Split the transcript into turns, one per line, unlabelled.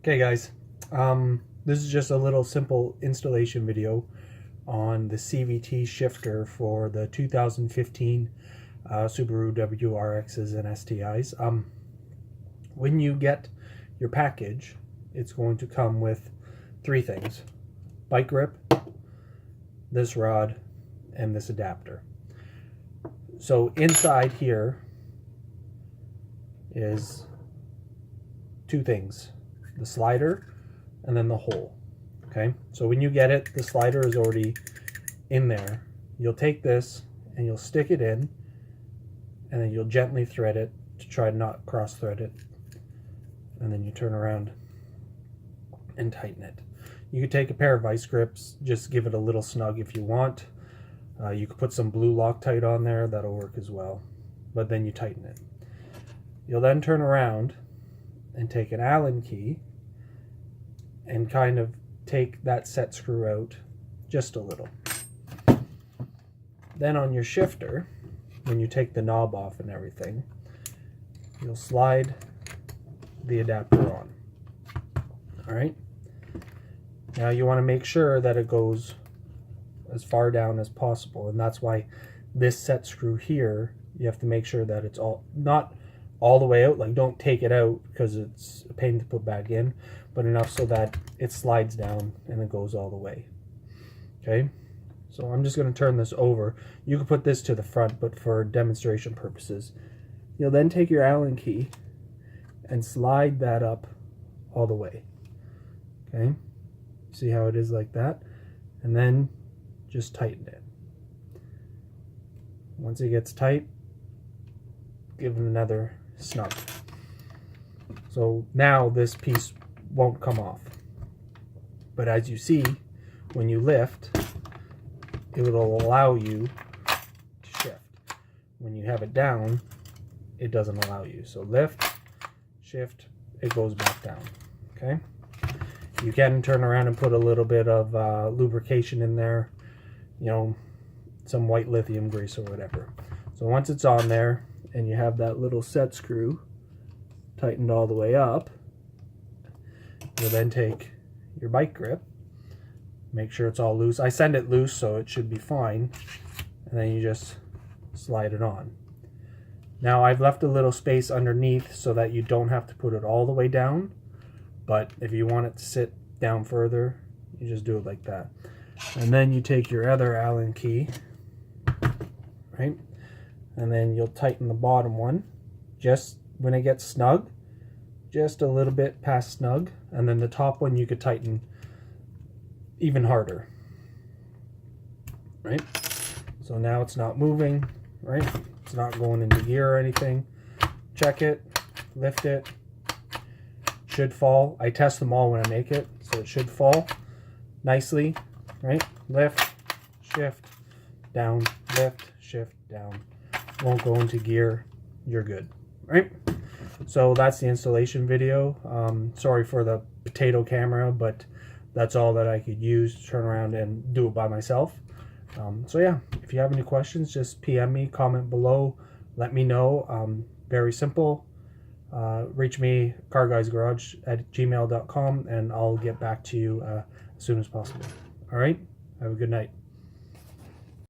Okay guys, this is just a little simple installation video on the CVT shifter for the 2015 Subaru WRXs and STIs. When you get your package, it's going to come with three things: bike grip, this rod, and this adapter. So inside here is two things: the slider and then the hole. Okay, so when you get it, the slider is already in there. You'll take this and you'll stick it in, and then you'll gently thread it to try to not cross thread it, and then you turn around and tighten it. You could take a pair of vice grips, just give it a little snug if you want. You could put some blue Loctite on there, that'll work as well, but then you tighten it. You'll then turn around and take an Allen key and kind of take that set screw out just a little. Then on your shifter, when you take the knob off and everything, you'll slide the adapter on. Alright? Now you want to make sure that it goes as far down as possible, and that's why this set screw here, you have to make sure that it's not all the way out. Like, don't take it out because it's a pain to put back in, but enough so that it slides down and it goes all the way. Okay, so I'm just going to turn this over. You can put this to the front, but for demonstration purposes, you'll then take your Allen key and slide that up all the way. Okay, see how it is like that, and then just tighten it. Once it gets tight, give it another snug. So now this piece won't come off, but as you see, when you lift, it will allow you to shift. When you have it down, it doesn't allow you. So lift, shift, it goes back down. Okay, you can turn around and put a little bit of lubrication in there, you know, some white lithium grease or whatever. So once it's on there and you have that little set screw tightened all the way up, you'll then take your bike grip, make sure it's all loose. I send it loose, so it should be fine, and then you just slide it on. Now I've left a little space underneath so that you don't have to put it all the way down, but if you want it to sit down further, you just do it like that. And then you take your other Allen key, right, and then you'll tighten the bottom one just when it gets snug, just a little bit past snug, and then the top one you could tighten even harder, right? So now it's not moving, right? It's not going into gear or anything. Check it, lift it, should fall. I test them all when I make it, so it should fall nicely, right? Lift, shift, down, lift, shift, down. Won't go into gear, you're good, right? So that's the installation video. Sorry for the potato camera, but that's all that I could use to turn around and do it by myself. So yeah, if you have any questions, just PM me, comment below, let me know. Very simple. Reach me, carguysgarage@gmail.com, and I'll get back to you as soon as possible. All right, have a good night.